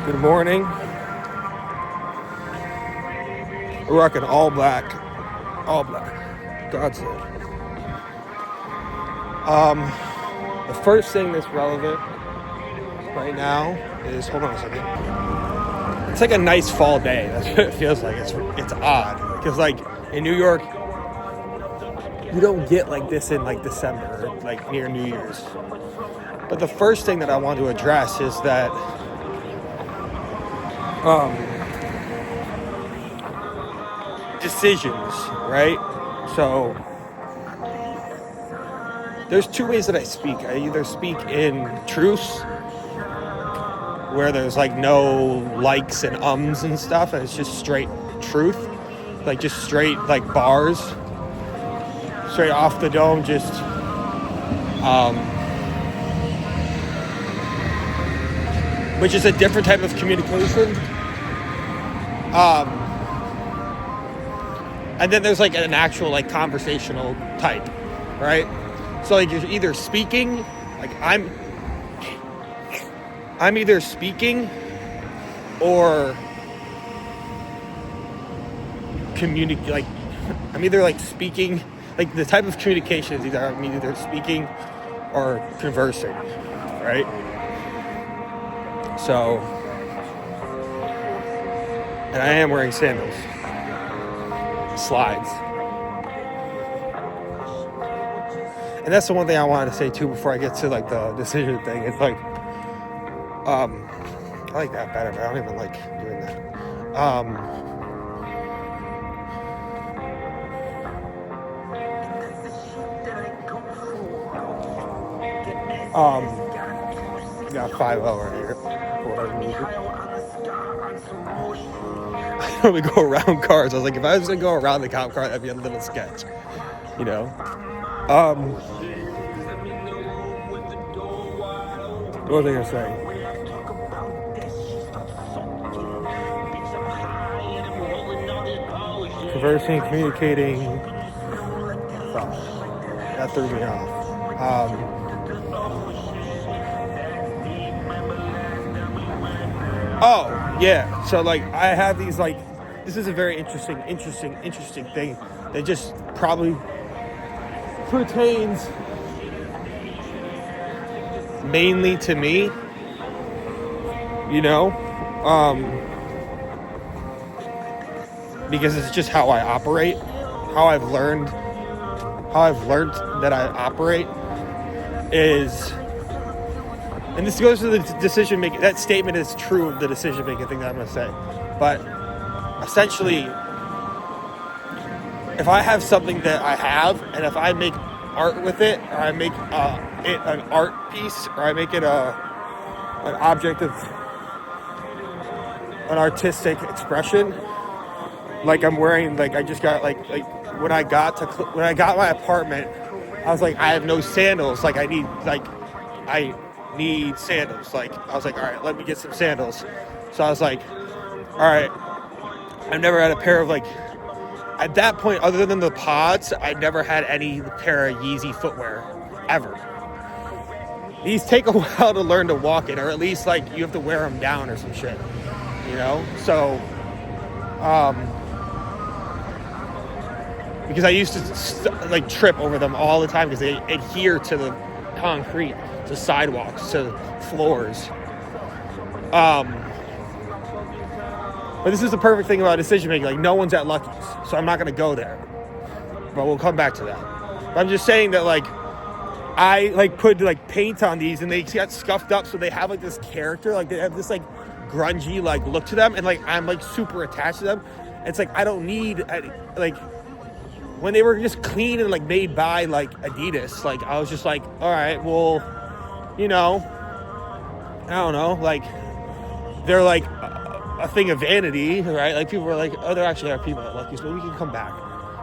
Good morning. We're rocking all black. All black. God sake. The first thing that's relevant right now is, hold on a second. It's like a nice fall day. That's what it feels like. It's odd. Because like in New York, you don't get like this in like December, or like near New Year's. But the first thing that I want to address is that decisions, right? So there's two ways that I speak. I either speak in truths, where there's like no likes and ums and stuff, and it's just straight truth, like just straight like bars, straight off the dome, just which is a different type of communication. And then there's like an actual like conversational type, right? So like you're either speaking, like I'm either speaking or like I'm either like speaking, like the type of communication is either I'm either speaking or conversing, right? So, and I am wearing sandals, slides. And that's the one thing I wanted to say too before I get to like the decision thing. It's like, I like that better, but I don't even like doing that. Got 5-0 right here. I normally go around cars. I was like, if I was gonna go around the cop car, that'd be a little sketch, you know. What was I gonna say? Conversing, communicating. That threw me off. Oh, yeah. So, like, I have these, like, this is a very interesting thing that just probably pertains mainly to me, you know, because it's just how I operate, how I've learned that I operate is, and this goes to the decision making. That statement is true of the decision making thing that I'm going to say. But essentially, if I have something that I have, and if I make art with it, or I make it an art piece, or I make it an object of an artistic expression, like I'm wearing, like I just got like when I got my apartment, I was like, I have no sandals. Like I need sandals. Like I was like, all right, let me get some sandals. So I was like, all right, I've never had a pair of like, at that point, other than the pods, I never had any pair of Yeezy footwear ever. These take a while to learn to walk in, or at least like you have to wear them down or some shit, you know. So because I used to like trip over them all the time because they adhere to the concrete, to sidewalks, to floors. But this is the perfect thing about decision making. Like no one's at Lucky's, so I'm not going to go there. But we'll come back to that. But I'm just saying that like I like put like paint on these and they got scuffed up, so they have like this character, like they have this like grungy like look to them, and like I'm like super attached to them. It's like I don't need like when they were just clean and like made by like Adidas, like I was just like, all right, well, you know, I don't know, like they're like a thing of vanity, right? Like people were like, oh, there actually are people at Lucky's, but we can come back,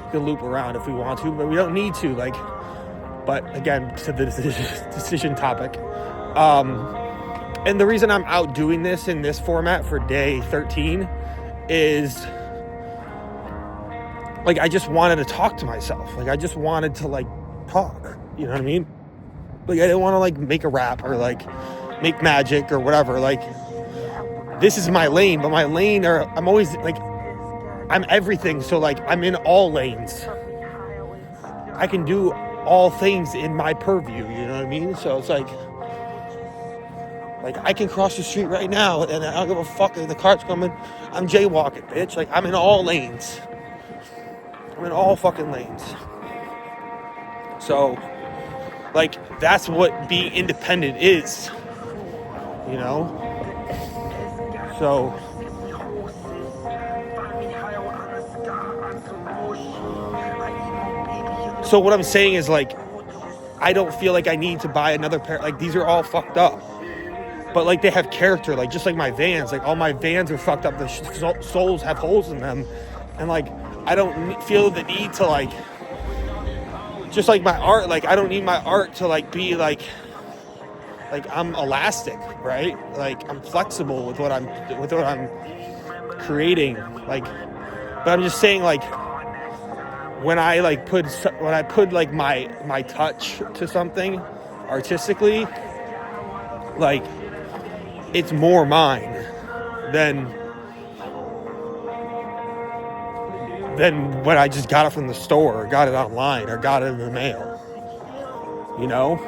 we can loop around if we want to, but we don't need to. Like, but again, to the decision topic, and the reason I'm out doing this in this format for day 13 is like I just wanted to talk to myself. Like I just wanted to like talk, you know what I mean? Like I didn't want to like make a rap or like make magic or whatever. Like this is my lane, but my lane I'm always like, I'm everything. So like, I'm in all lanes. I can do all things in my purview, you know what I mean? So it's like I can cross the street right now and I don't give a fuck if the car's coming. I'm jaywalking, bitch. Like, I'm in all lanes. I'm in all fucking lanes. So, like, that's what being independent is, you know? So, what I'm saying is, like, I don't feel like I need to buy another pair. Like, these are all fucked up. But, like, they have character. Like, just like my Vans. Like, all my Vans are fucked up. The soles have holes in them. And, like, I don't feel the need to, like, just like my art. Like, I don't need my art to, like, be, like I'm elastic, right? Like, I'm flexible with what I'm creating. Like, but I'm just saying, like, when I put like my touch to something artistically, like, it's more mine than when I just got it from the store or got it online or got it in the mail, you know?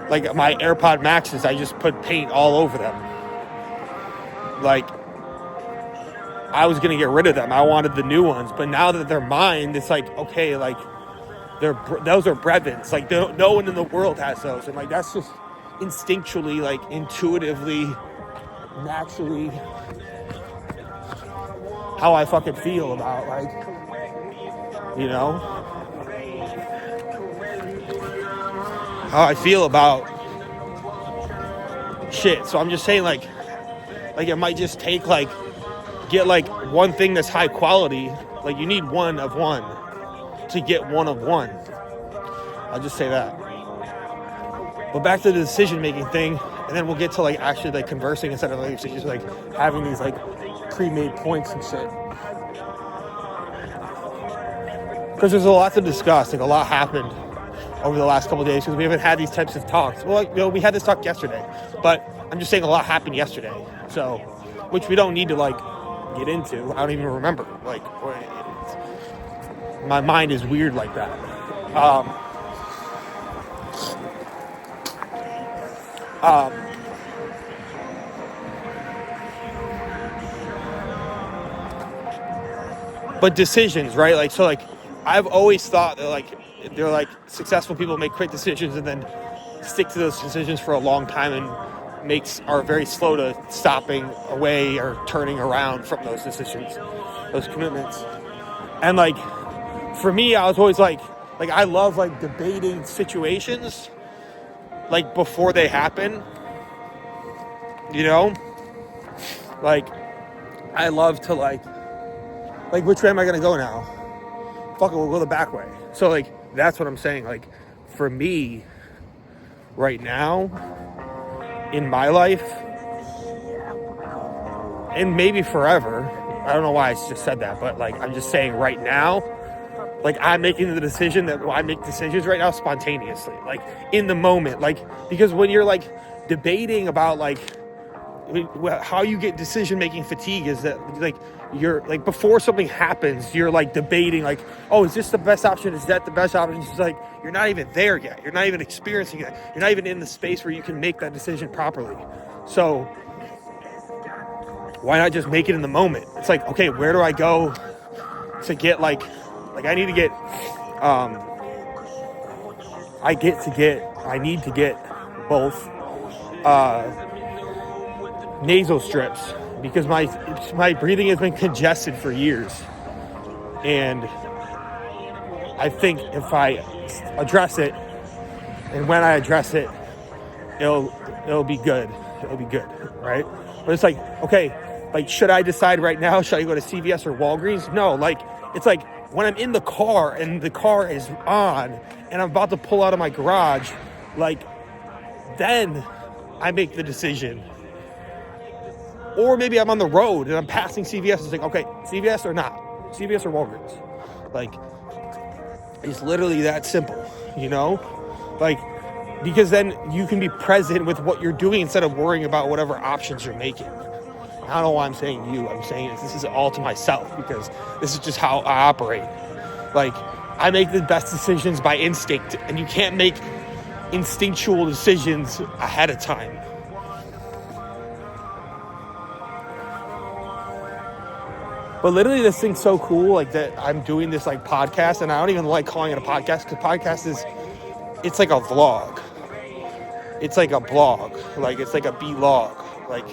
Like my AirPod Maxes, I just put paint all over them. Like, I was going to get rid of them. I wanted the new ones. But now that they're mine, it's like, okay, like, those are Brevins. Like, no one in the world has those. And, like, that's just instinctually, like, intuitively, naturally how I fucking feel about, like, you know, how I feel about shit. So I'm just saying, like it might just take, like, get, like, one thing that's high quality. Like, you need one of one to get one of one. I'll just say that. But back to the decision-making thing, and then we'll get to, like, actually, like, conversing instead of, like, just, like, having these, like, pre-made points and shit. Because there's a lot to discuss. Like, a lot happened over the last couple of days because we haven't had these types of talks. Well, like, you know, we had this talk yesterday, but I'm just saying a lot happened yesterday. So, which we don't need to, like, get into. I don't even remember. Like, my mind is weird like that. But decisions, right? Like, so, like, I've always thought that, like, they're like successful people make quick decisions and then stick to those decisions for a long time and are very slow to stopping away or turning around from those decisions, those commitments. And, like, for me, I was always like I love, like, debating situations, like, before they happen, you know? Like, I love to, like, which way am I going to go now? Fuck it, we'll go the back way. So, like, that's what I'm saying. Like, for me, right now, in my life, and maybe forever, I don't know why I just said that, but, like, I'm just saying right now, like, I'm making the decision that I make decisions right now spontaneously, like, in the moment. Like, because when you're, like, debating about, like, how you get decision-making fatigue is that, like, you're, like, before something happens, you're, like, debating, like, oh, is this the best option? Is that the best option? It's like, you're not even there yet. You're not even experiencing it. You're not even in the space where you can make that decision properly. So, why not just make it in the moment? It's like, okay, where do I go to get, like, I need to get, I need to get both, nasal strips because my breathing has been congested for years, and I think if I address it, and when I address it, it'll be good. It'll be good, right? But it's like, okay, like, should I decide right now? Should I go to CVS or Walgreens? No, like, it's like when I'm in the car and the car is on and I'm about to pull out of my garage, like, then I make the decision. Or maybe I'm on the road and I'm passing CVS. It's like, okay, CVS or not? CVS or Walgreens? Like, it's literally that simple, you know? Like, Because then you can be present with what you're doing instead of worrying about whatever options you're making. I don't know why I'm saying you. I'm saying this is all to myself because this is just how I operate. Like, I make the best decisions by instinct, and you can't make instinctual decisions ahead of time. But literally, this thing's so cool, like, that I'm doing this, like, podcast, and I don't even like calling it a podcast, because podcast is, it's like a vlog. It's like a blog. Like, it's like a B-log. Like,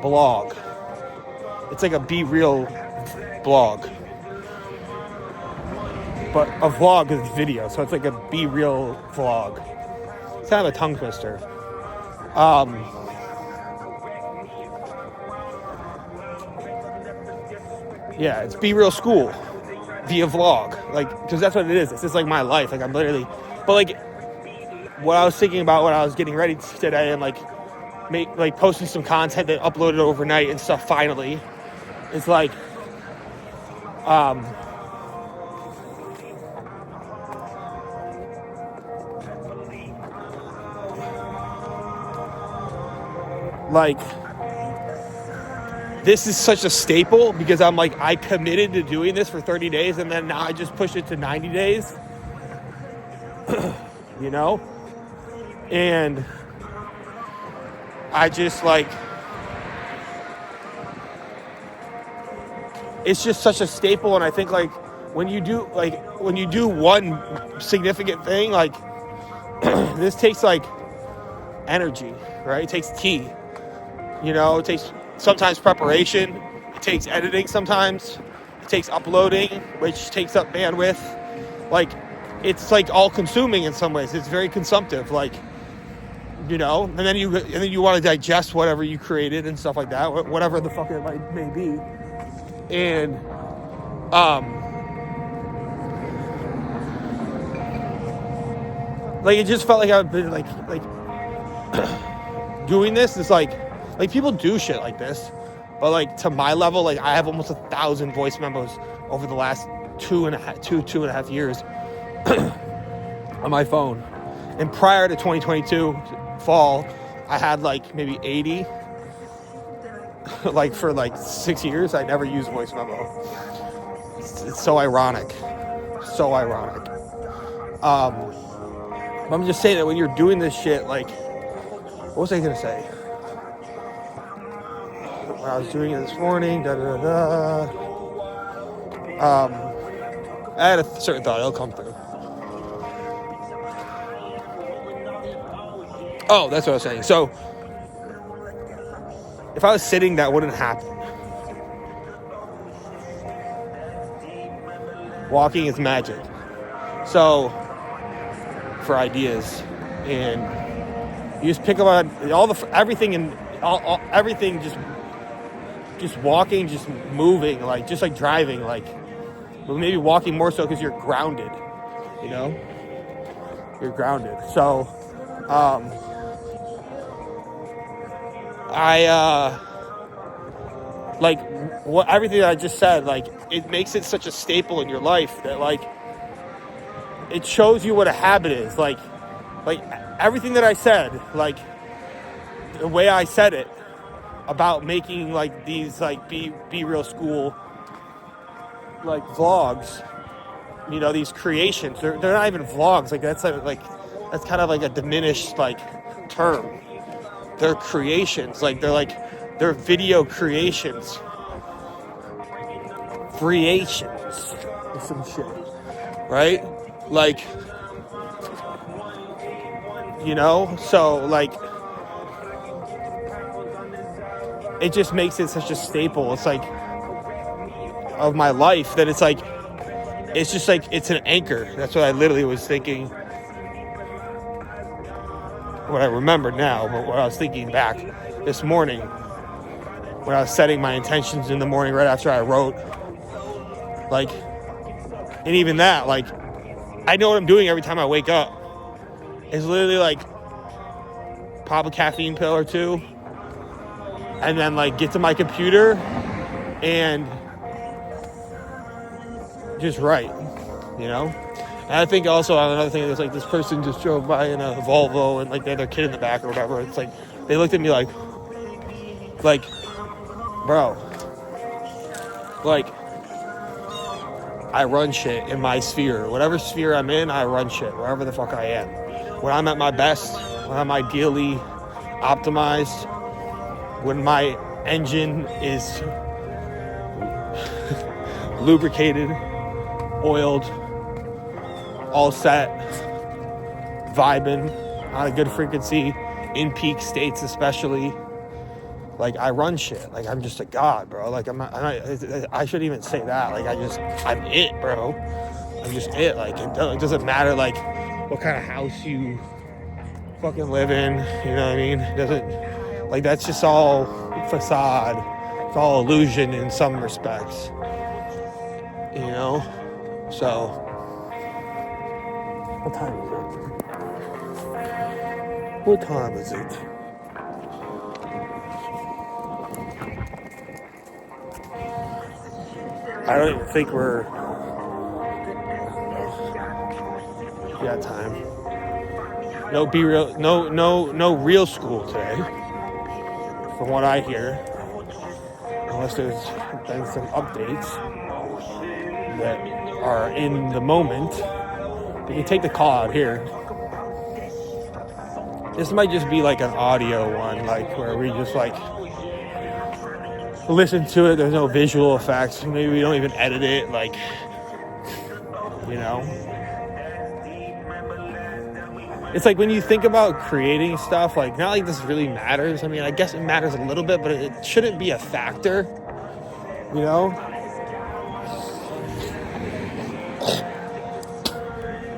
blog. It's like a Be Real blog. But a vlog is video, so it's like a Be Real vlog. It's kind of a tongue twister. Yeah, it's Be Real School via vlog. Like, because that's what it is. It's just like my life. Like, I'm literally... But, like, what I was thinking about when I was getting ready today and, like, posting some content that uploaded overnight and stuff finally, it's like... like, this is such a staple because I'm like, I committed to doing this for 30 days and then now I just push it to 90 days, you know? And I just like, it's just such a staple. And I think like when you do one significant thing, like this takes like energy, right? It takes tea, you know, it takes sometimes preparation, it takes editing sometimes, it takes uploading, which takes up bandwidth. Like, it's like all consuming in some ways. It's very consumptive, like, you know, and then you want to digest whatever you created and stuff like that, whatever the fuck it may be. And like, it just felt like I've been like doing this is like people do shit like this, but like to my level, like I have almost 1,000 voice memos over the last two and a half years on my phone. And prior to 2022 fall, I had like maybe 80. Like for like 6 years, I never used voice memo. It's so ironic. So ironic. I'm just saying that when you're doing this shit, like, what was I gonna say? When I was doing it this morning, I had a certain thought. It'll come through. Oh, that's what I was saying. So, if I was sitting, that wouldn't happen. Walking is magic. So, for ideas, and you just pick up on everything and everything, just walking, just moving, like just like driving, like, but maybe walking more so because you're grounded, you know, you're grounded. So, like what everything that I just said, like it makes it such a staple in your life that like it shows you what a habit is. Like everything that I said, like the way I said it about making like these like be real school like vlogs, you know, these creations, they're not even vlogs. Like that's kind of like a diminished like term. They're creations, like they're video creations, or some shit, right? Like, you know, so like it just makes it such a staple. It's like of my life that it's like it's just like it's an anchor. That's what I literally was thinking. What I remember now, but what I was thinking back this morning when I was setting my intentions in the morning right after I wrote, like, and even that, like, I know what I'm doing every time I wake up. It's literally like pop a caffeine pill or two and then like get to my computer and just write, you know? And I think also another thing is like this person just drove by in a Volvo and like they had their kid in the back or whatever. It's like they looked at me like, bro, like I run shit in my sphere. Whatever sphere I'm in, I run shit wherever the fuck I am. When I'm at my best, when I'm ideally optimized, when my engine is lubricated, oiled, all set, vibing on a good frequency, in peak states especially. Like, I run shit. Like, I'm just a god, bro. Like, I shouldn't even say that. Like, I'm it, bro. I'm just it. Like, it doesn't matter, like, what kind of house you fucking live in. You know what I mean? It doesn't, like, that's just all facade. It's all illusion in some respects. You know? So, what time is it? What time is it? I don't even think we're... got time. No real school today, from what I hear. Unless there's been some updates that are in the moment. You can take the call out here. This might just be like an audio one, like where we just like listen to it. There's no visual effects. Maybe we don't even edit it. Like, you know, it's like when you think about creating stuff, like not like this really matters. I mean, I guess it matters a little bit, but it shouldn't be a factor. You know,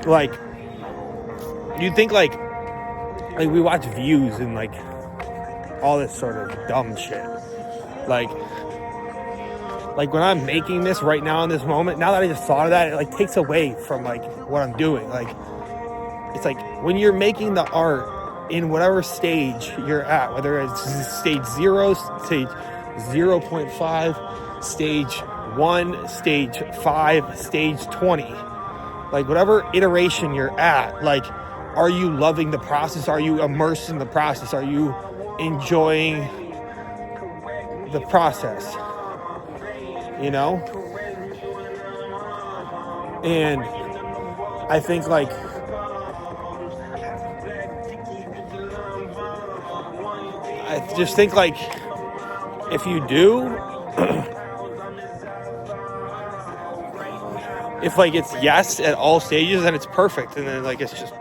like you think like we watch views and like all this sort of dumb shit. Like when I'm making this right now in this moment, now that I just thought of that, it like takes away from like what I'm doing. Like it's like when you're making the art in whatever stage you're at, whether it's stage 0, stage 0.5, stage 1, stage 5, stage 20, like whatever iteration you're at, like, are you loving the process? Are you immersed in the process? Are you enjoying the process? You know? And I think like I just think like if you do if like it's yes at all stages, then it's perfect. And then like it's just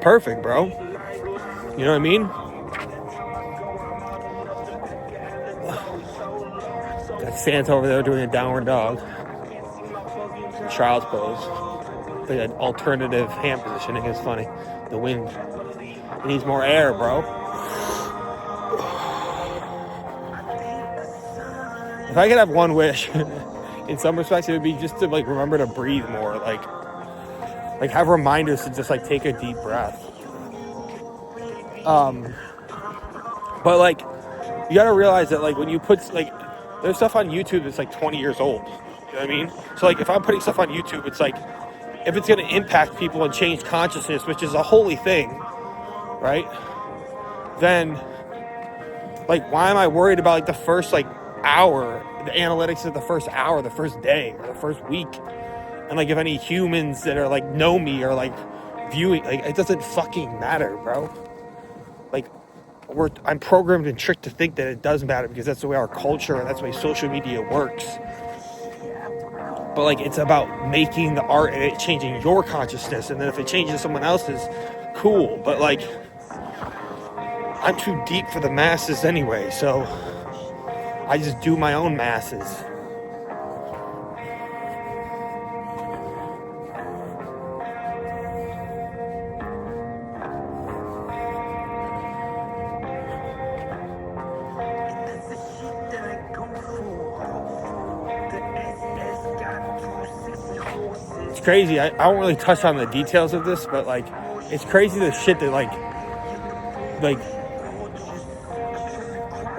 perfect, bro. You know what I mean? Got Santa over there doing a downward dog. Child's pose. Like an alternative hand positioning is funny. The wind. It needs more air, bro. If I could have one wish, in some respects, it would be just to like remember to breathe more. Like have reminders to just like take a deep breath. But like you gotta realize that like when you put like there's stuff on YouTube that's like 20 years old. You know what I mean? So like if I'm putting stuff on YouTube, it's like if it's gonna impact people and change consciousness, which is a holy thing, right? Then like why am I worried about like the first like hour, the analytics of the first hour, the first day, or the first week? And like if any humans that are like know me or like viewing, like it doesn't fucking matter, bro. Like I'm programmed and tricked to think that it does matter because that's the way our culture and that's the way social media works. But like it's about making the art and it changing your consciousness, and then if it changes someone else's, cool. But like I'm too deep for the masses anyway, so I just do my own masses. Crazy. I don't really touch on the details of this, but like it's crazy the shit that like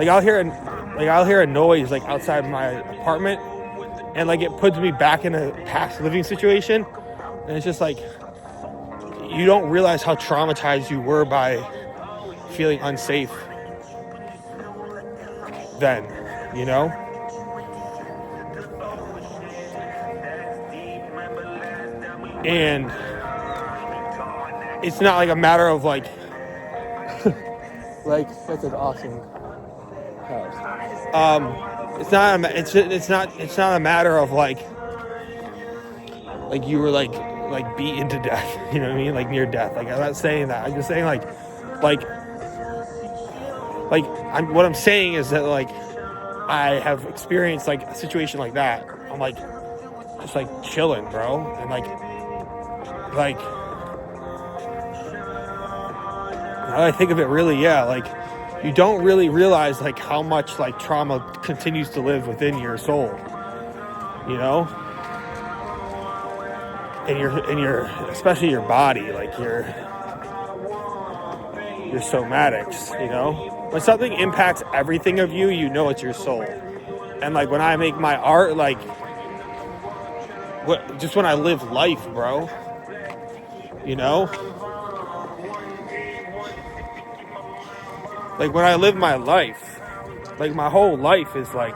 I'll hear like I'll hear a noise like outside my apartment, and like it puts me back in a past living situation, and it's just like you don't realize how traumatized you were by feeling unsafe then, you know? And it's not like a matter of like like that's an awesome house. It's not a matter of like you were like beaten to death, you know what I mean? Like near death. Like I'm not saying that. I'm just saying what I'm saying is that like I have experienced like a situation like that. I'm like just like chilling, bro, and like now that I think of it, really, yeah, like you don't really realize like how much like trauma continues to live within your soul, you know, and your especially your body, like your somatics, you know. When something impacts everything of you, you know it's your soul. And like when I make my art, like just when I live life, bro, you know. Like when I live my life, like my whole life is my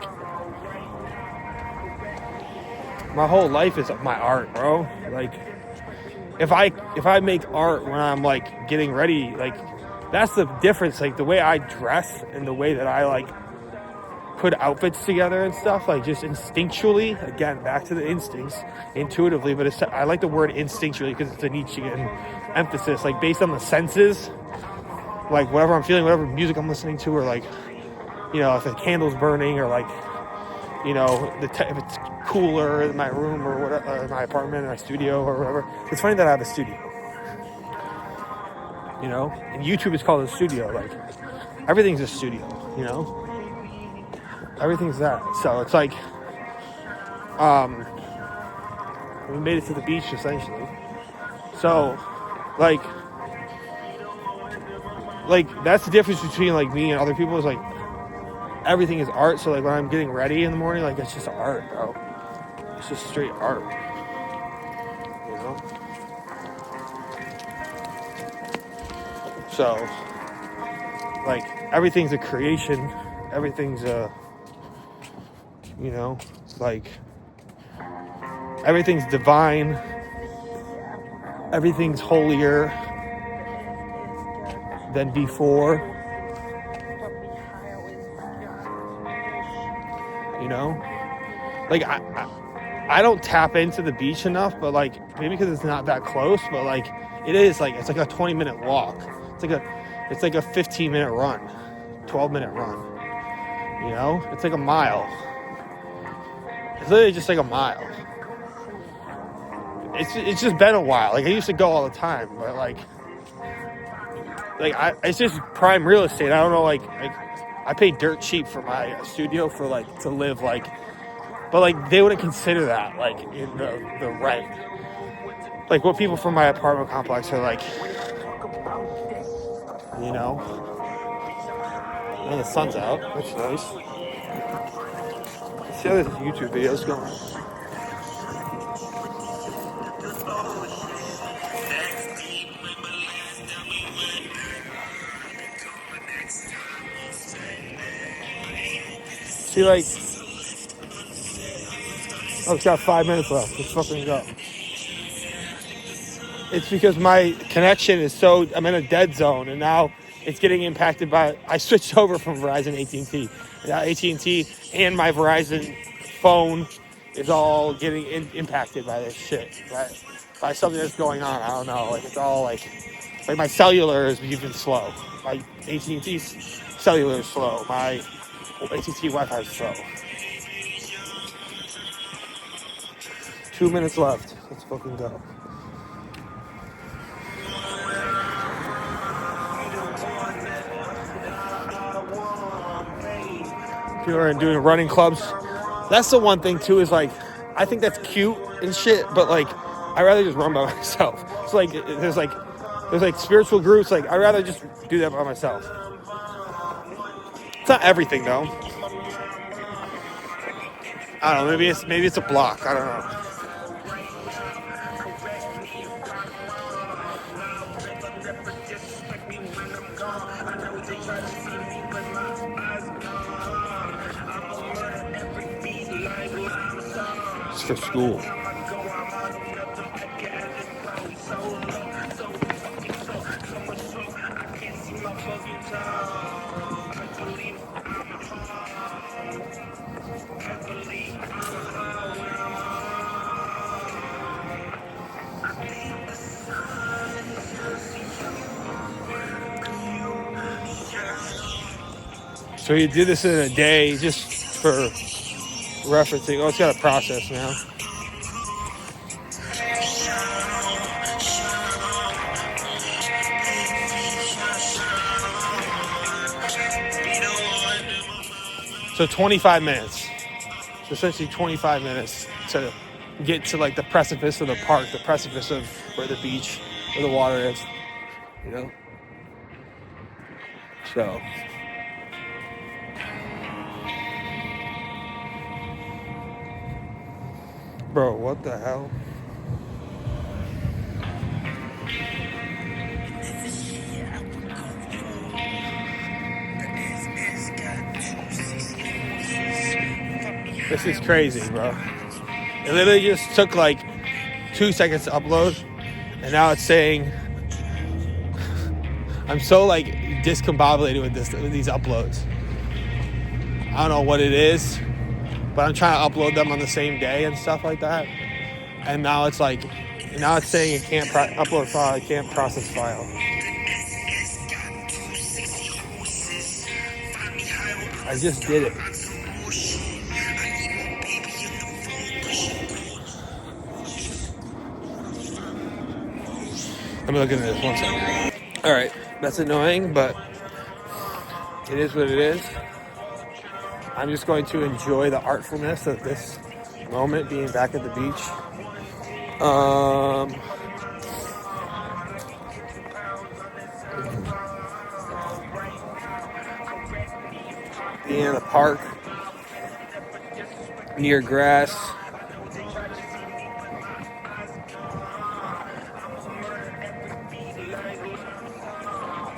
art, bro. Like if I make art when I'm like getting ready, like that's the difference. Like the way I dress and the way that I like put outfits together and stuff, like just instinctually, again, back to the instincts, intuitively, but I like the word instinctually because it's a Nietzschean emphasis, like based on the senses. Like whatever I'm feeling, whatever music I'm listening to, or like, you know, if the candle's burning, or like, you know, if it's cooler in my room or whatever, my apartment, or my studio, or whatever. It's funny that I have a studio, you know, and YouTube is called a studio. Like everything's a studio, you know, everything's that. So it's like, we made it to the beach essentially. So, like that's the difference between like me and other people, is like everything is art. So like when I'm getting ready in the morning, like it's just art, bro. It's just straight art, you know. So like everything's a creation, everything's a, you know, like everything's divine, everything's holier than before, you know. Like I don't tap into the beach enough, but like maybe because it's not that close, but like it is, like it's like a 20-minute walk, it's like a 15-minute run, 12-minute run, you know. It's like a mile. It's literally just like a mile. It's just been a while. Like I used to go all the time, but like it's just prime real estate. I don't know, like I pay dirt cheap for my studio for like to live, like, but like they wouldn't consider that like in the rent. Like what people from my apartment complex are like, you know. And the sun's out. That's nice. Let's see how this YouTube video's going. See, like, oh, it's got 5 minutes left. Let's fucking go. It's because my connection is I'm in a dead zone, and now it's getting impacted by, I switched over from Verizon to AT&T. Now AT&T and my Verizon phone is all getting impacted by this shit, by something that's going on. I don't know. Like, it's all like my cellular is even slow. My AT&T cellular is slow. My AT&T Wi-Fi is slow. 2 minutes left. Let's fucking go. People are doing running clubs. That's the one thing too, is like, I think that's cute and shit, but like, I'd rather just run by myself. It's like, there's like spiritual groups. Like, I'd rather just do that by myself. It's not everything though. I don't know. Maybe it's a block. I don't know. It's for school. So you do this in a day just for referencing. Oh, it's got a process now. So 25 minutes. So essentially 25 minutes to get to like the precipice of the park, the precipice of where the beach, where the water is, you know? So. Bro, what the hell? This is crazy, bro. It literally just took like 2 seconds to upload, and now it's saying I'm so like discombobulated with these uploads. I don't know what it is, but I'm trying to upload them on the same day and stuff like that. And now it's saying it can't upload file, it can't process file. I just did it. Let me look into this 1 second. All right, that's annoying, but it is what it is. I'm just going to enjoy the artfulness of this moment, being back at the beach. Being in the park, near grass.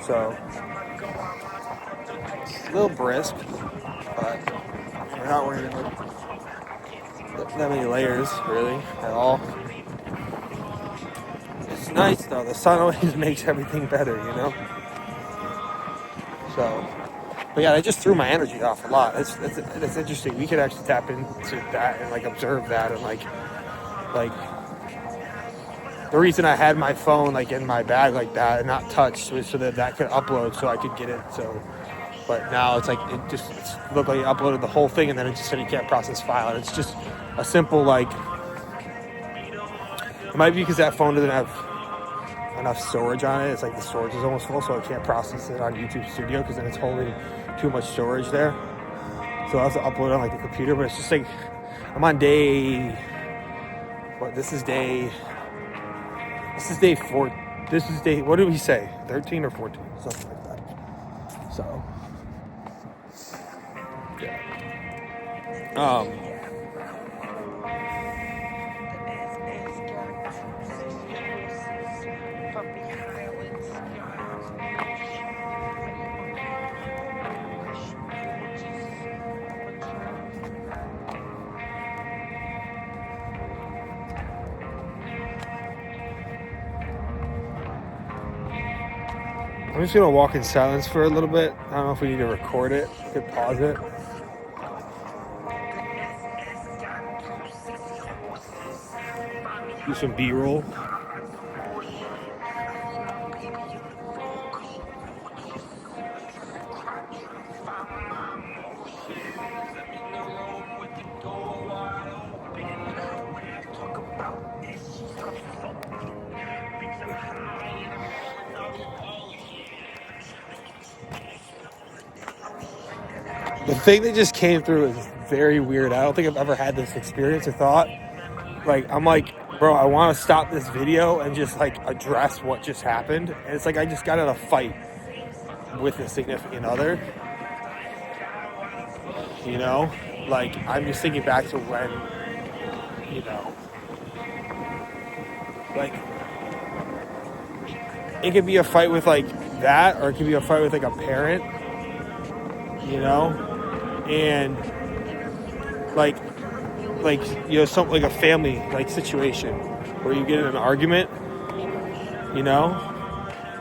So, it's a little brisk, but we're not wearing that many layers, really, at all. It's nice, though. The sun always makes everything better, you know? So, but yeah, I just threw my energy off a lot. It's interesting. We could actually tap into that and, like, observe that and, like, the reason I had my phone like in my bag like that and not touched was so that could upload, so I could get it. So, but now it's like it looked like it uploaded the whole thing, and then it just said you can't process file. And it's just a simple like. It might be because that phone doesn't have enough storage on it. It's like the storage is almost full, so I can't process it on YouTube Studio because then it's holding too much storage there. So I have to upload on like the computer, but it's just like I'm on day. What this is day 4. This is day, what did we say? 13 or 14? Something like that. So, yeah. I'm just going to walk in silence for a little bit. I don't know if we need to record it. We could pause it. Do some B-roll. The thing that just came through is very weird. I don't think I've ever had this experience or thought. Like, I'm like, bro, I want to stop this video and just, like, address what just happened. And it's like I just got in a fight with a significant other. You know? like, I'm just thinking back to when, you know, like, it could be a fight with, like, that, or it could be a fight with, like, a parent, you know, and, like, you know, something like a family, like, situation where you get in an argument, you know,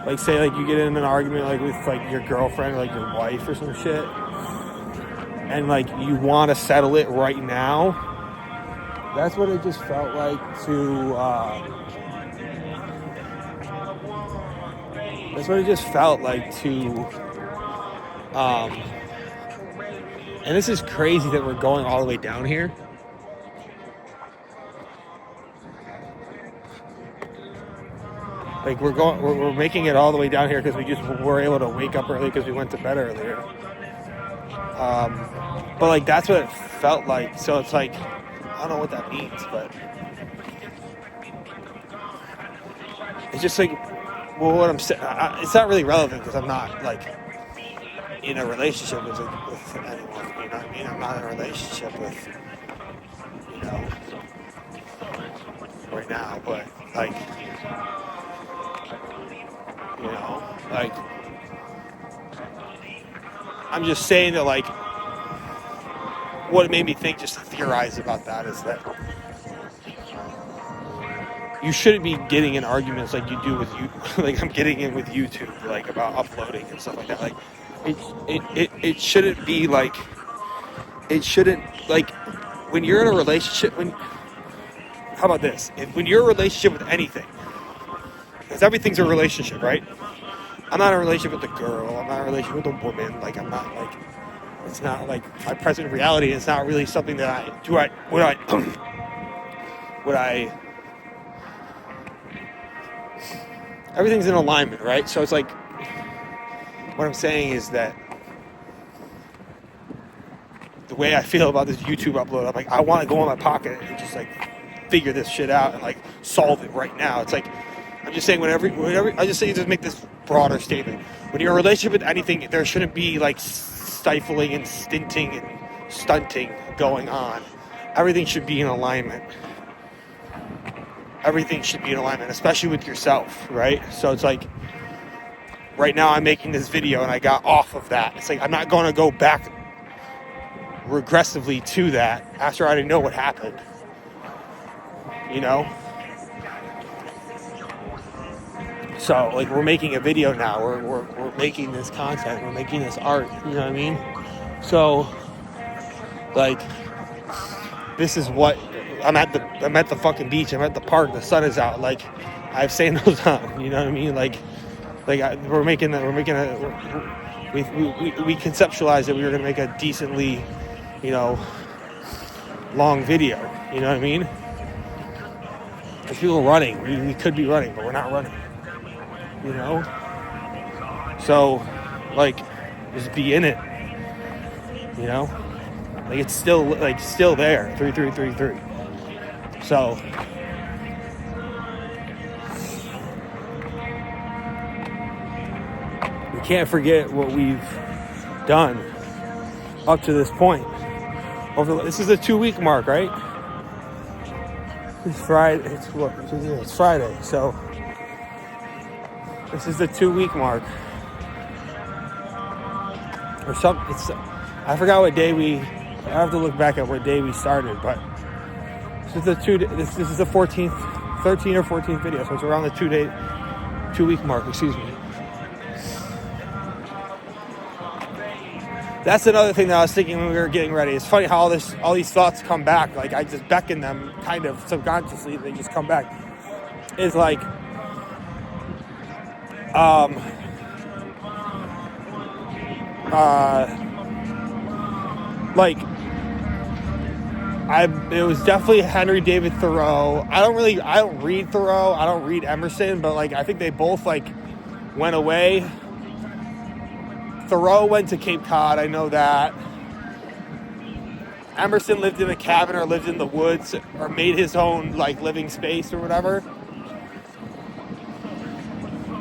like, say, like, you get in an argument, like, with, like, your girlfriend or, like, your wife or some shit, and, like, you want to settle it right now. That's what it just felt like to, that's what it just felt like to, and this is crazy that we're going all the way down here. Like, we're making it all the way down here because we just were able to wake up early because we went to bed earlier. But, like, that's what it felt like. So it's like, I don't know what that means, but it's just like, well, what I'm saying, it's not really relevant because I'm not, like, in a relationship with anyone, you know what I mean? I'm not in a relationship with, you know, right now, but, like, you know, like, I'm just saying that, like, what it made me think, just to theorize about that, is that you shouldn't be getting in arguments like you do with you, like I'm getting in with YouTube, like, about uploading and stuff like that. Like, it shouldn't be like, it shouldn't, like, when you're in a relationship, how about this? When you're in a relationship with anything, because everything's a relationship, right? I'm not in a relationship with a girl, I'm not in a relationship with a woman, like, I'm not, like, it's not, like, my present reality, it's not really something that everything's in alignment, right? So it's like, what I'm saying is that the way I feel about this YouTube upload, I'm like, I want to go in my pocket and just, like, figure this shit out and, like, solve it right now. It's like, I'm just saying, whenever I just say, just make this broader statement. When you're in a relationship with anything, there shouldn't be, like, stifling and stinting and stunting going on. Everything should be in alignment. Everything should be in alignment, especially with yourself, right? So it's like, right now I'm making this video and I got off of that. It's like, I'm not going to go back regressively to that after I already know what happened, you know? So, like, we're making a video now, we're making this content, we're making this art, you know what I mean? So, like, this is what, I'm at the fucking beach, I'm at the park, the sun is out, like, I have sandals on, you know what I mean? Like we conceptualized that we were going to make a decently, you know, long video, you know what I mean? If people are running, we could be running, but we're not running, you know? So, like, just be in it, you know? Like, it's still there, 3333. So, we can't forget what we've done up to this point. This is the 2-week mark, right? It's Friday. It's Friday. So this is the 2-week mark, or something. I forgot what day I have to look back at what day we started, but this is the 13th or 14th video, so it's around the 2-week mark. Excuse me. That's another thing that I was thinking when we were getting ready. It's funny how all these thoughts come back. Like, I just beckon them kind of subconsciously. They just come back. It's like, it was definitely Henry David Thoreau. I don't read Thoreau. I don't read Emerson, but, like, I think they both, like, went away. Thoreau went to Cape Cod, I know that. Emerson lived in a cabin or lived in the woods or made his own, like, living space or whatever.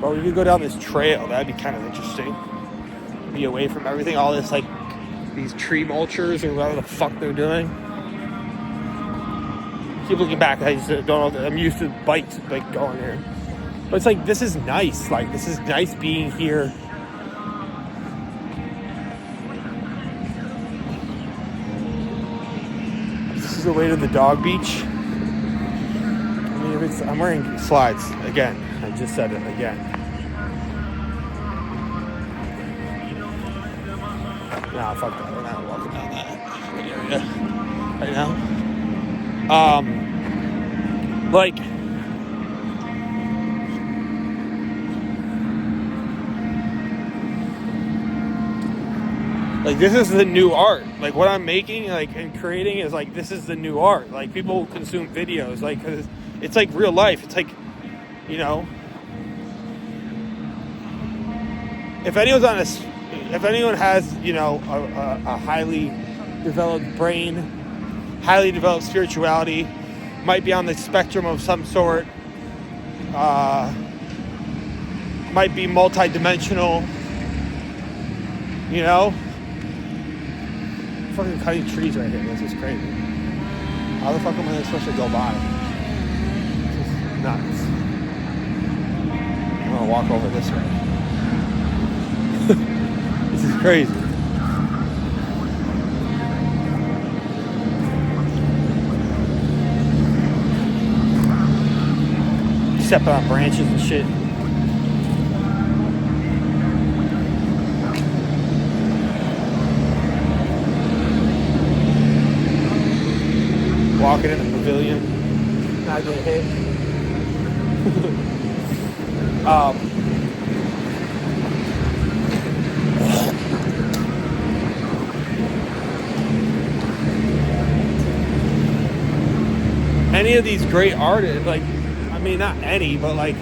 But we could go down this trail. That'd be kind of interesting. Be away from everything, all this, like, these tree mulchers or whatever the fuck they're doing. Keep looking back. I just don't know. I'm used to bikes like going here, but it's like this is nice. Like this is nice being here. This is the way to the dog beach. I mean, I'm wearing slides again. I just said it again. Nah, fuck that. We're not walking down that area right now. Like this is the new art. Like what I'm making, like and creating is like this is the new art. Like people consume videos, like 'cause it's like real life. It's like, you know, if anyone has, you know, a highly developed brain, highly developed spirituality, might be on the spectrum of some sort, might be multi-dimensional, you know. Fucking cutting trees right here. This is crazy. How the fuck am I supposed to go by? This is nuts. I'm gonna walk over this way. This is crazy. Stepping on branches and shit. Walking in the pavilion, not getting hit. Any of these great artists, like, I mean, not any, but like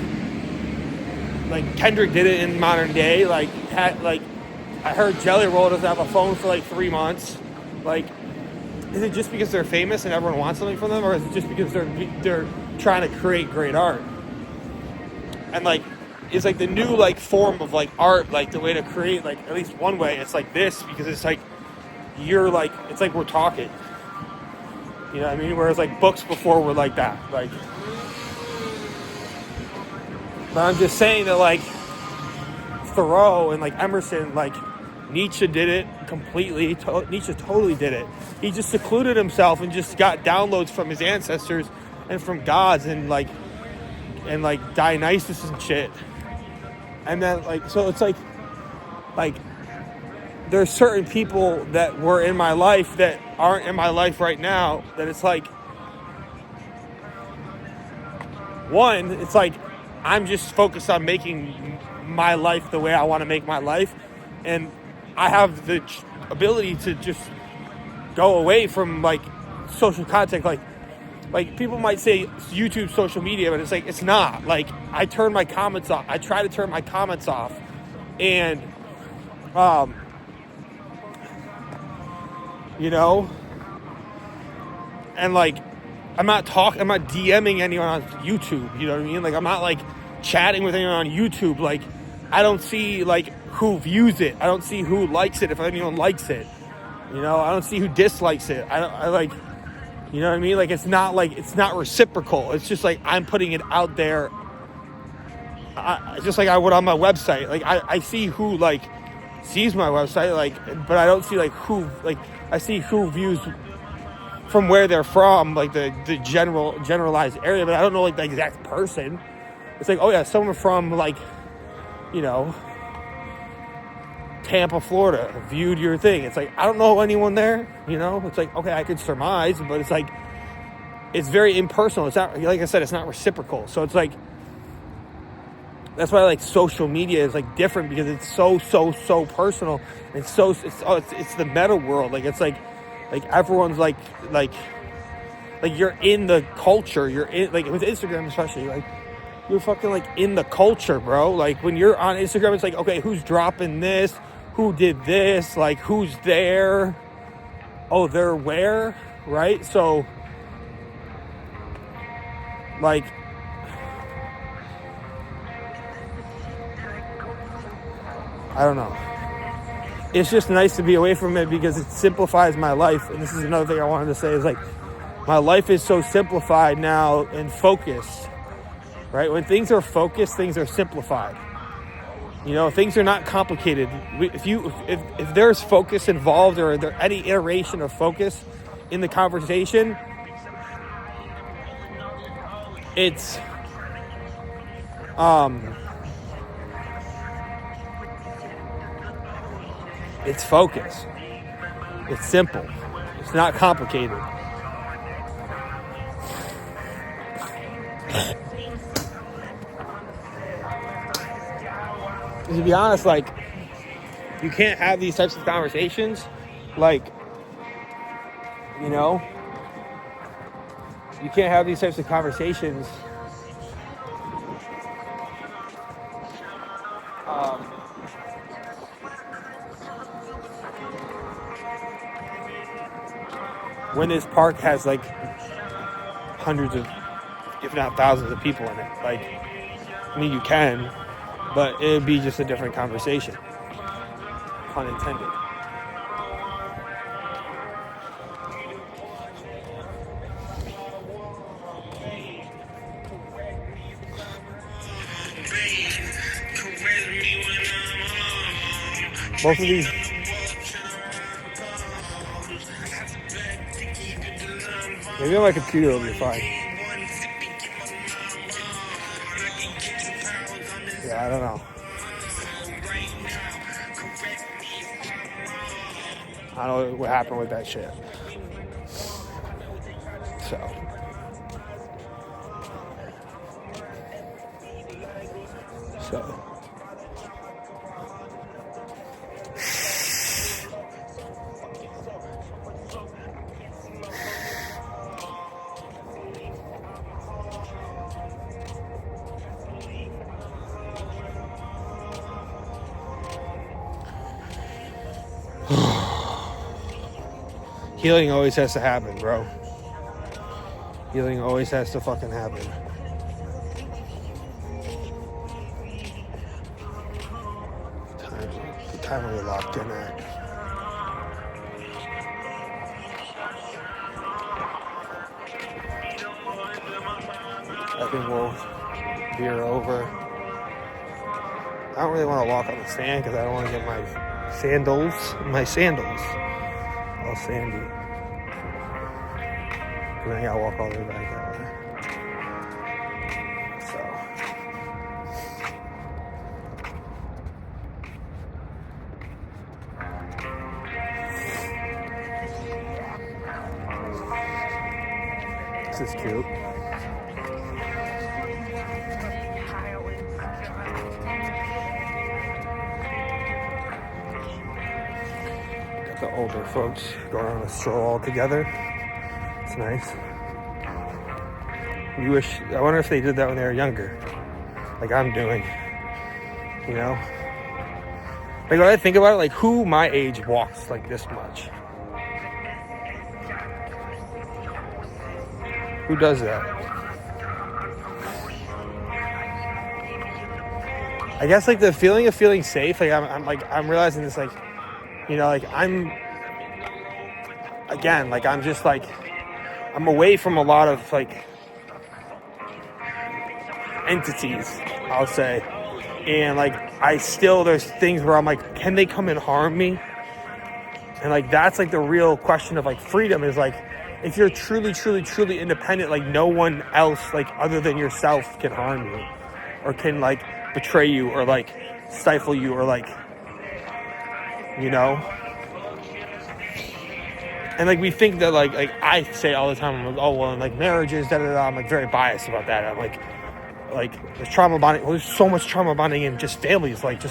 Kendrick did it in modern day. Like, I heard Jelly Roll doesn't have a phone for like 3 months. Like, is it just because they're famous and everyone wants something from them, or is it just because they're trying to create great art? And like, it's like the new like form of like art, like the way to create, like at least one way, it's like this, because it's like you're like, it's like we're talking. You know what I mean? Whereas like books before were like that, like. But I'm just saying that like Thoreau and like Emerson, like Nietzsche did it completely. Nietzsche totally did it. He just secluded himself and just got downloads from his ancestors and from gods and like Dionysus and shit. And then like, so it's like there's certain people that were in my life that aren't in my life right now, that it's like, one, it's like I'm just focused on making my life the way I want to make my life, and I have the ability to just go away from like social contact. Like people might say YouTube social media, but it's like, it's not. Like, I turn my comments off. I try to turn my comments off, and you know, and like I'm not DMing anyone on YouTube, you know what I mean? Like, I'm not like chatting with anyone on YouTube. Like, I don't see like who views it. I don't see who likes it, if anyone likes it. You know, I don't see who dislikes it. I like, you know what I mean? Like, it's not reciprocal. It's just like I'm putting it out there. Just like I would on my website. Like, I see who like sees my website, like, but I don't see like who, like, I see who views from where they're from, like the generalized area, but I don't know like the exact person. It's like, oh yeah, someone from like, you know, Tampa, Florida viewed your thing. It's like, I don't know anyone there, you know? It's like, okay, I could surmise, but it's like, it's very impersonal. It's not, like I said, it's not reciprocal. So it's like, that's why like social media is like different, because it's so personal. It's the meta world. Like, it's like everyone's like you're in the culture. You're in, like, with Instagram especially, like, you're fucking like in the culture, bro. Like, when you're on Instagram, it's like, okay, who's dropping this? Who did this? Like, who's there? Oh, they're where? Right? So, like, I don't know. it's just nice to be away from it because it simplifies my life. And this is another thing I wanted to say is like, my life is so simplified now and focused, right? When things are focused, things are simplified. You know, things are not complicated. If there's focus involved or there any iteration of focus in the conversation, it's focus. It's simple. It's not complicated. To be honest, like, you can't have these types of conversations, like, you know, you can't have these types of conversations when this park has like hundreds of, if not thousands of people in it. Like, I mean, you can, but it would be just a different conversation. Pun intended. Both of these. Maybe on my computer will be fine. Yeah, I don't know. I don't know what happened with that shit. So. Healing always has to happen, bro. Healing always has to fucking happen. The time we were locked in at. I think we'll veer over. I don't really want to walk on the sand because I don't want to get my sandals all sandy. And then I gotta walk all the way back that way. So this is cute. Got the older folks going on a stroll all together. It's nice. I wonder if they did that when they were younger, like I'm doing, you know? Like, when I think about it, like, who my age walks like this much? Who does that? I guess, like, the feeling of feeling safe, like, I'm realizing this, like, you know, like, I'm just, like, I'm away from a lot of, like, entities, I'll say, and like there's things where I'm like, can they come and harm me? And like that's like the real question of like freedom is like, if you're truly independent, like no one else like other than yourself can harm you or can like betray you or like stifle you or like, you know. And like we think that like I say all the time, I'm like, oh well, and like marriages, I'm like very biased about that. I'm like there's trauma bonding. Well, there's so much trauma bonding in just families, like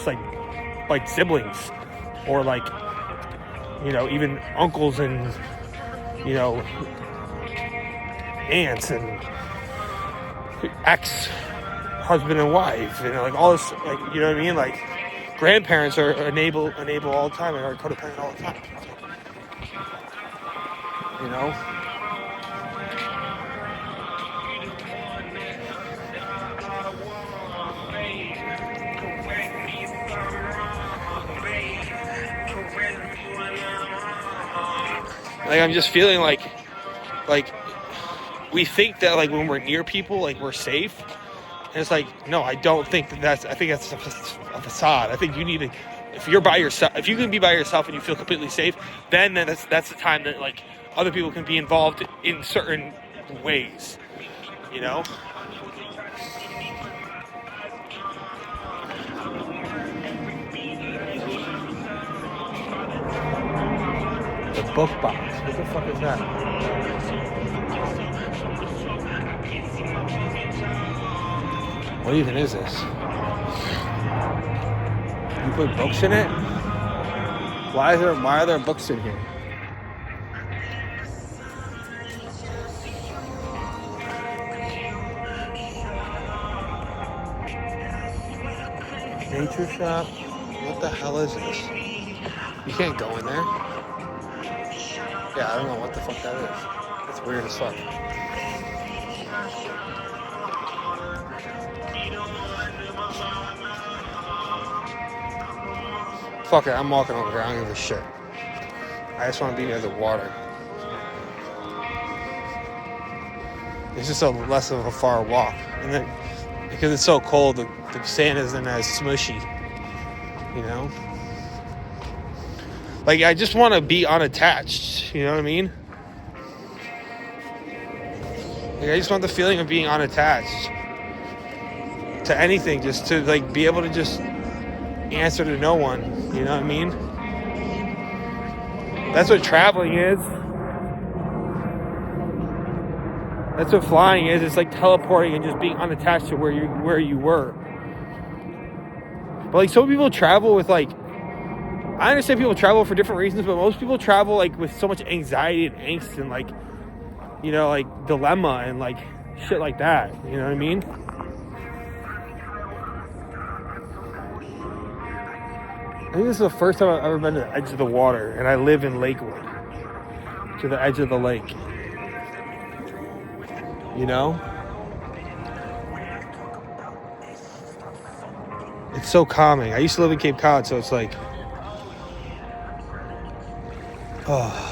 siblings, or like, you know, even uncles and, you know, aunts and ex-husband and wife, and like all this, like, you know what I mean? Like grandparents are enable all the time and are codependent all the time. You know. Like, I'm just feeling like we think that like when we're near people, like we're safe. And it's like, no, I don't think I think that's a facade. I think you need to, if you're by yourself, if you can be by yourself and you feel completely safe, then that's the time that like other people can be involved in certain ways, you know? The book box. What the fuck is that? What even is this? You put books in it? Why are there books in here? Nature shop? What the hell is this? You can't go in there. Yeah, I don't know what the fuck that is. That's weird as fuck. Fuck it, I'm walking over here. I don't give a shit. I just want to be near the water. It's just less of a far walk. And then, because it's so cold, the sand isn't as smushy. You know? Like, I just want to be unattached. You know what I mean? Like, I just want the feeling of being unattached to anything. Just to, like, be able to just answer to no one. You know what I mean? That's what traveling is. That's what flying is. It's like teleporting and just being unattached to where you were. But like, some people travel with like, I understand people travel for different reasons, but most people travel like with so much anxiety and angst and like, you know, like dilemma and like shit like that. You know what I mean? I think this is the first time I've ever been to the edge of the water, and I live in Lakewood, to the edge of the lake. You know? It's so calming. I used to live in Cape Cod, so it's like, oh.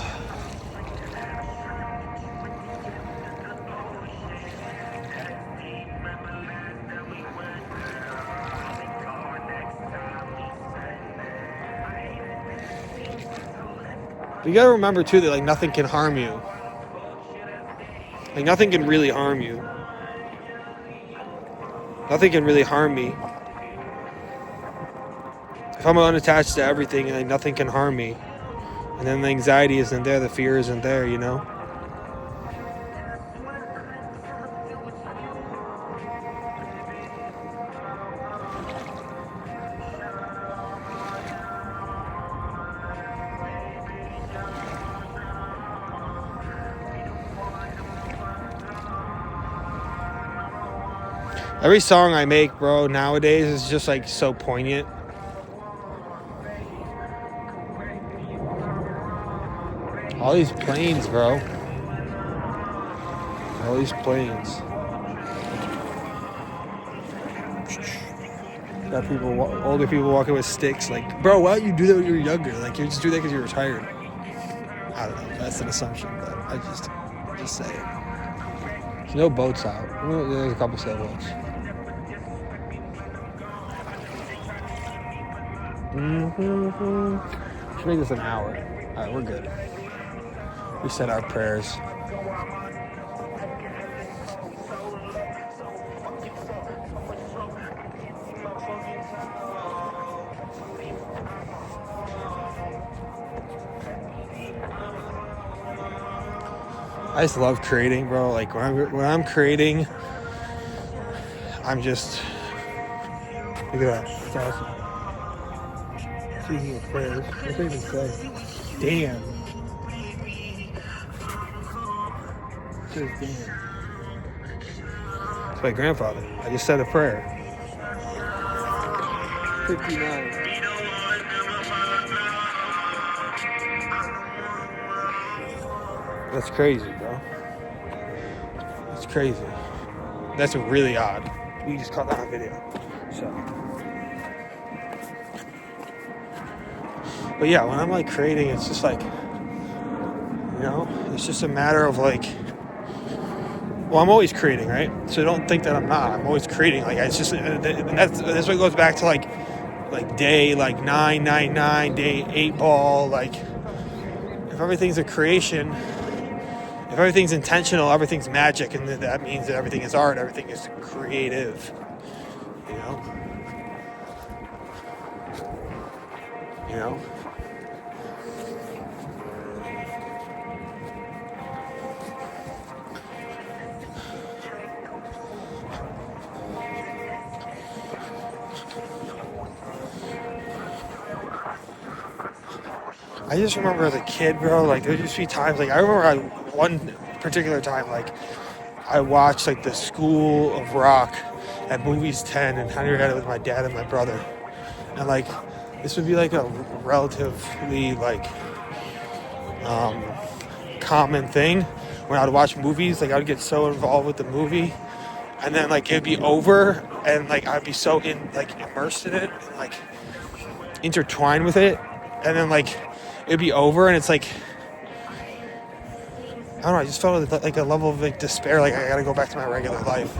You gotta remember too that like nothing can harm you. Like nothing can really harm you. Nothing can really harm me. If I'm unattached to everything, like nothing can harm me. And then the anxiety isn't there, the fear isn't there, you know? Every song I make, bro, nowadays is just like so poignant. All these planes, bro. All these planes. Got people, older people walking with sticks. Like, bro, why don't you do that when you were younger? Like, you just do that because you're retired. I don't know. That's an assumption, but I just say it. There's no boats out. There's a couple sailboats. Should make this an hour. Alright, we're good. We said our prayers. I just love creating, bro. Like when I'm creating, I'm just, look at that. It's awesome. Speaking of prayers, what did I even say? Damn. It says damn. It's my grandfather. I just said a prayer. 59. That's crazy, bro. That's crazy. That's really odd. We just caught that on video. So. But yeah, when I'm like creating, it's just like You know, it's just a matter of like, well, I'm always creating, right? So don't think that I'm not. I'm always creating. Like, it's just, and that's what goes back to like day like 999, day 8 ball. Like, if everything's a creation, if everything's intentional, everything's magic, and that means that everything is art, everything is creative. You know. You know. I just remember as a kid, bro, like, there would just be times, like, I remember one particular time, like, I watched, like, the School of Rock at Movies 10 in Henrietta with my dad and my brother. And, like, this would be, like, a relatively, like, common thing. When I would watch movies, like, I would get so involved with the movie. And then, like, it'd be over, and, like, I'd be so, immersed in it, and, like, intertwined with it. And then, like, it'd be over, and it's like, I don't know, I just felt like a level of like despair, like I gotta go back to my regular life.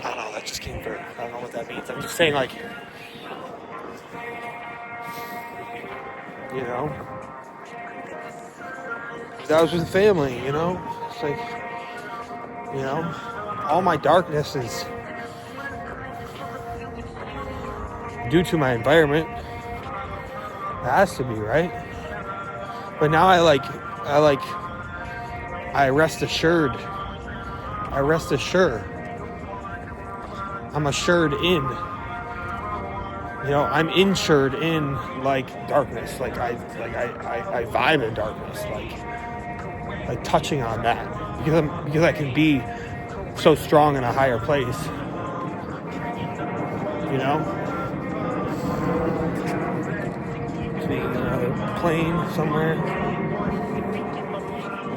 I don't know, that just came through. I don't know what that means. I'm just saying, like, you know, that was with family, you know? It's like, you know, all my darkness is due to my environment. It has to be, right? But now I rest assured. I'm assured in. You know, I'm insured in, like, darkness. Like I vibe in darkness. Like touching on that because I can be so strong in a higher place. You know, being in another plane somewhere.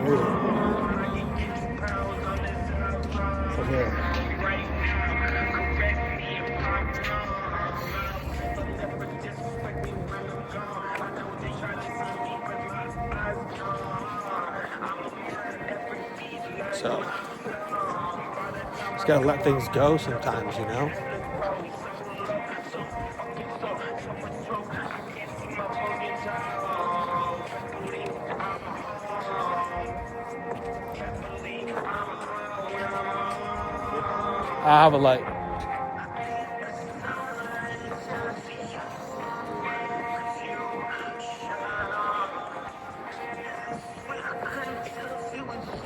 Where is it? From here. So, just gotta let things go sometimes, you know? I have a light.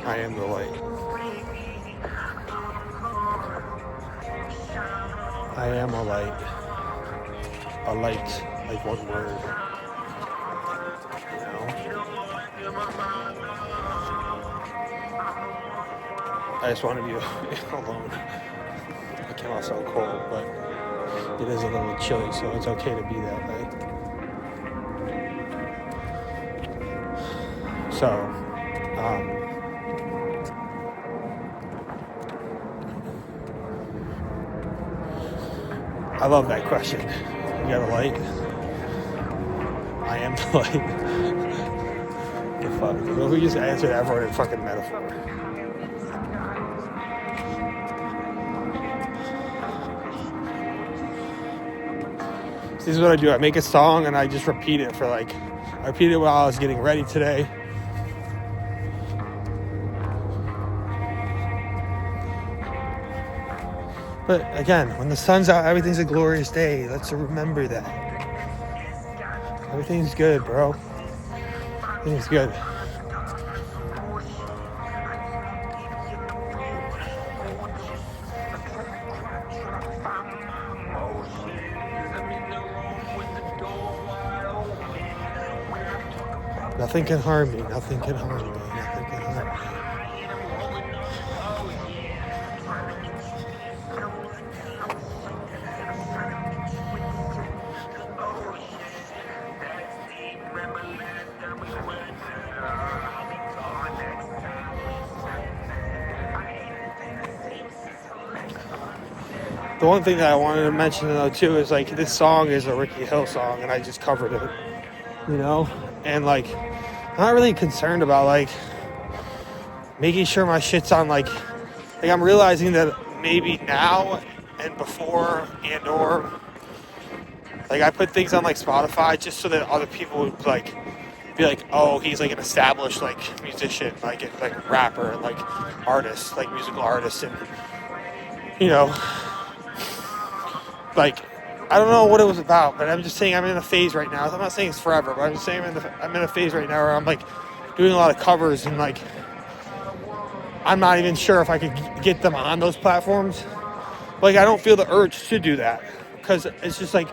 I am the light. I am a light. A light, like one word. You know? I just want to be alone. It came out so cold, but it is a little chilly, so it's okay to be that way. So, I love that question. You got a light? I am the light. The fuck? Well, we just answered everyone in fucking metaphor. So this is what I do. I make a song and I just repeat it I repeated it while I was getting ready today. But again, when the sun's out, everything's a glorious day. Let's remember that. Everything's good, bro. Everything's good. Nothing can harm me. Nothing can harm me. Nothing can harm me. The one thing that I wanted to mention though too is this song is a Ricky Hill song and I just covered it, you know, and I'm not really concerned about like making sure my shit's on like I'm realizing that maybe now and before and or like I put things on like Spotify just so that other people would like be like, oh, he's like an established like musician, like rapper, like artist, like musical artist, and you know, like I don't know what it was about, but I'm just saying I'm in a phase right now. I'm not saying it's forever, but I'm just saying I'm in a phase right now where I'm like doing a lot of covers and like I'm not even sure if I could get them on those platforms. Like I don't feel the urge to do that because it's just like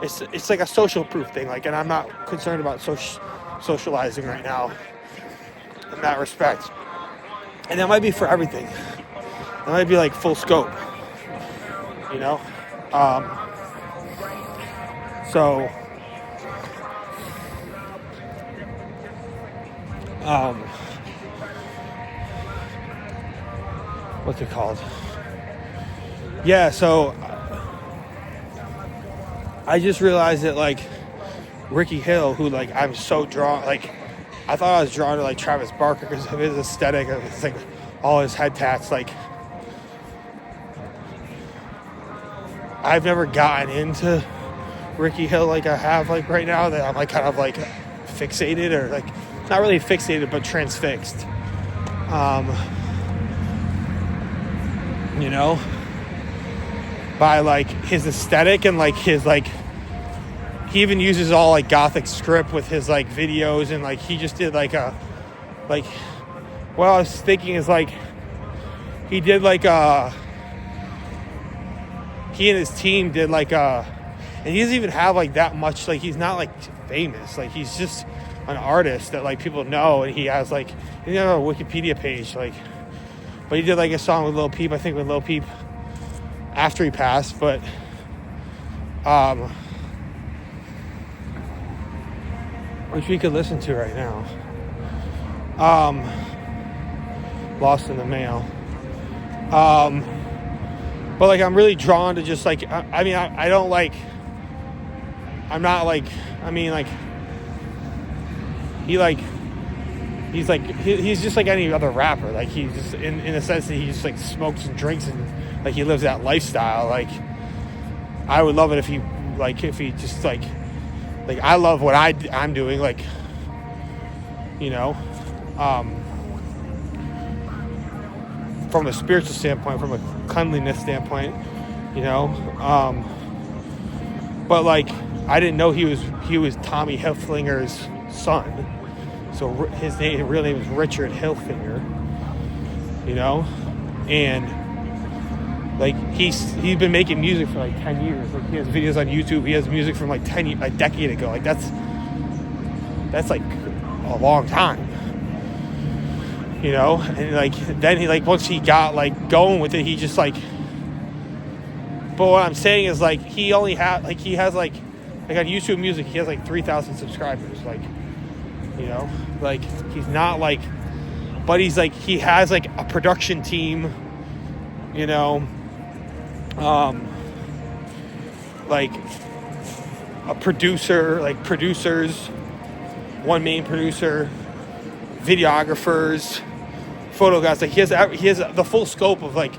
it's like a social proof thing. Like, and I'm not concerned about socializing right now in that respect. And that might be for everything. That might be like full scope, you know. So, what's it called? Yeah, so I just realized that like Ricky Hill, who like I'm so drawn, like I thought I was drawn to like Travis Barker because of his aesthetic, of his like all his head tats. Like I've never gotten into Ricky Hill like I have like right now, that I'm like kind of like fixated, or like not really fixated but transfixed, you know, by like his aesthetic and like his like he even uses all like gothic script with his like videos, and like he just did like a like what I was thinking is like he did like he and his team did like and he doesn't even have like that much, like he's not like famous, like he's just an artist that like people know, and he has like he has a Wikipedia page, like, but he did like a song with Lil Peep, I think with Lil Peep after he passed, but which we could listen to right now, Lost in the Mail, but like I'm really drawn to just like I mean I don't like, I'm not like, I mean like he's just like any other rapper, like he's just in a sense that he just like smokes and drinks and like he lives that lifestyle. Like I would love it if he just like I love what I'm doing, like, you know, from a spiritual standpoint, from a cleanliness standpoint, you know, but like I didn't know he was Tommy Hilfiger's son, so his real name is Richard Hilfiger, you know, and like he's been making music for like 10 years. Like he has videos on YouTube. He has music from like a decade ago. Like that's like a long time, you know. And like then he like once he got like going with it, he just like. But what I'm saying is like he only had like he has like on YouTube Music he has like 3,000 subscribers. Like, you know, like he's not like, but he's like he has like a production team, you know. Like a producer, like producers, one main producer, videographers, photo guys. Like he has the full scope of like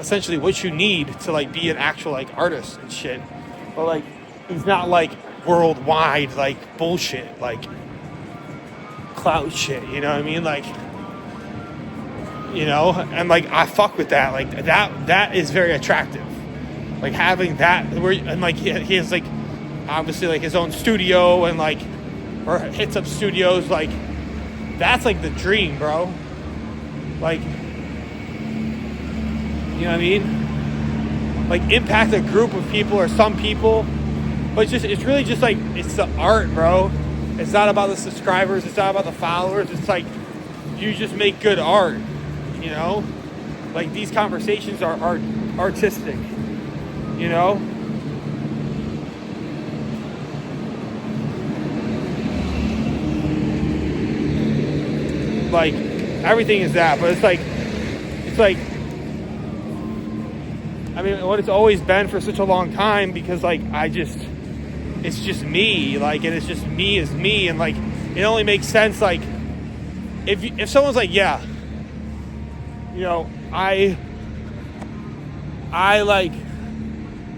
essentially what you need to like be an actual like artist and shit. But like he's not like worldwide like bullshit, like clout shit. You know what I mean? Like, you know, and like I fuck with that. Like that is very attractive. Like having that, and like he has like obviously like his own studio and like or hits up studios, like that's like the dream, bro. Like, you know what I mean? Like impact a group of people or some people, but it's really just like it's the art, bro. It's not about the subscribers. It's not about the followers. It's like you just make good art, you know. Like these conversations are artistic. You know, like everything is that, but it's like I mean what it's always been for such a long time, because like it's just me, like, and it's just me is me, and like it only makes sense like if someone's like, yeah, you know, I like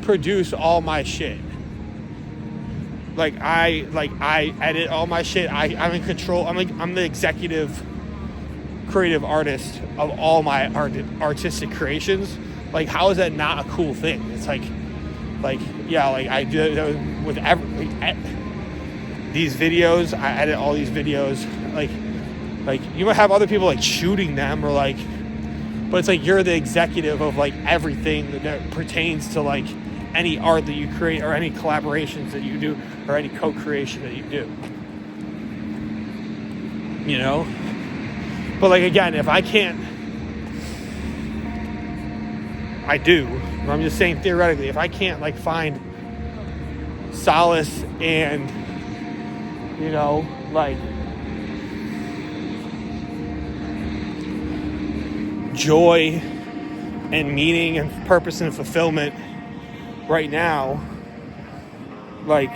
produce all my shit. Like I edit all my shit. I'm in control. I'm the executive creative artist of all my artistic creations. Like, how is that not a cool thing? It's like yeah, like I do with these videos. I edit all these videos. Like you might have other people like shooting them or like, but it's like you're the executive of like everything that pertains to like any art that you create or any collaborations that you do or any co-creation that you do. You know? But like, again, if I can't, I do. I'm just saying theoretically, if I can't like find solace and, you know, like joy and meaning and purpose and fulfillment right now, like,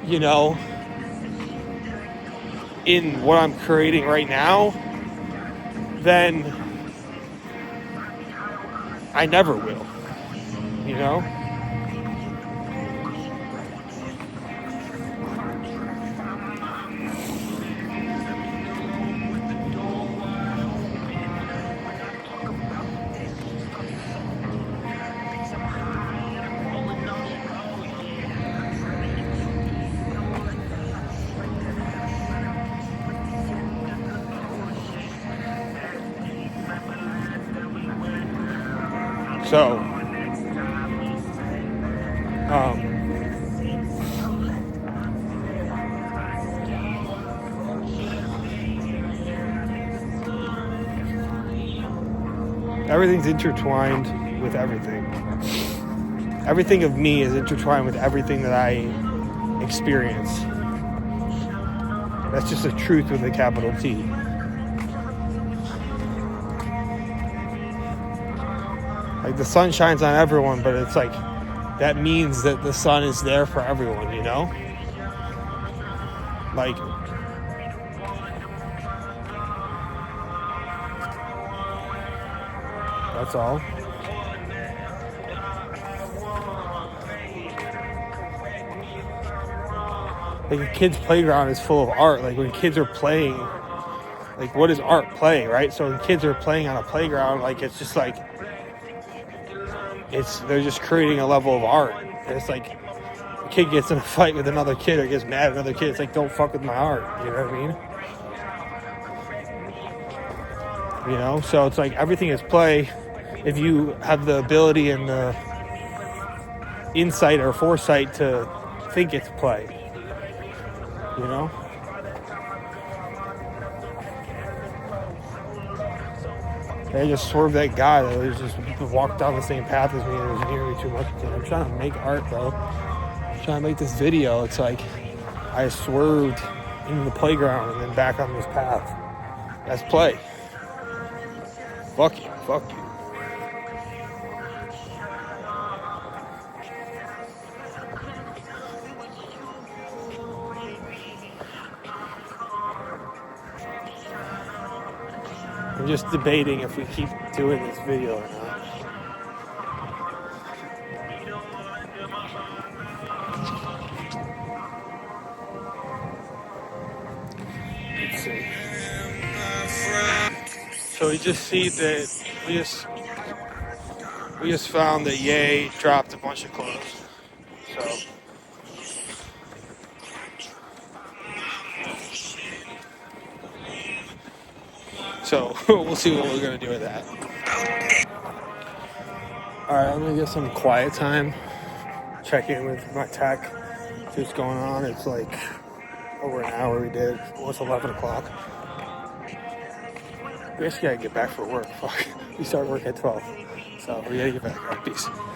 you know, in what I'm creating right now, then I never will, you know? So, everything's intertwined with everything. Everything of me is intertwined with everything that I experience. That's just a truth with a capital T. Like, the sun shines on everyone, but it's like, that means that the sun is there for everyone, you know? Like, that's all. Like, a kid's playground is full of art. Like, when kids are playing, like, what is art? Play, right? So when kids are playing on a playground, like, it's just like, they're just creating a level of art. And it's like, a kid gets in a fight with another kid or gets mad at another kid. It's like, don't fuck with my art. You know what I mean? You know? So it's like, everything is play if you have the ability and the insight or foresight to think it's play. You know? I just swerved that guy that was just walked down the same path as me and was near me too much. I'm trying to make art, bro. I'm trying to make this video. It's like I swerved into the playground and then back on this path. That's play. Fuck you. Fuck you. I'm just debating if we keep doing this video or not. Let's see. So we just see that we just found that Ye dropped a bunch of clothes. So we'll see what we're gonna do with that. Alright, I'm gonna get some quiet time. Check in with my tech. See what's going on. It's like over an hour we did. Well, it's 11 o'clock. We actually gotta get back for work. Fuck. We start work at 12. So we gotta get back. All right, peace.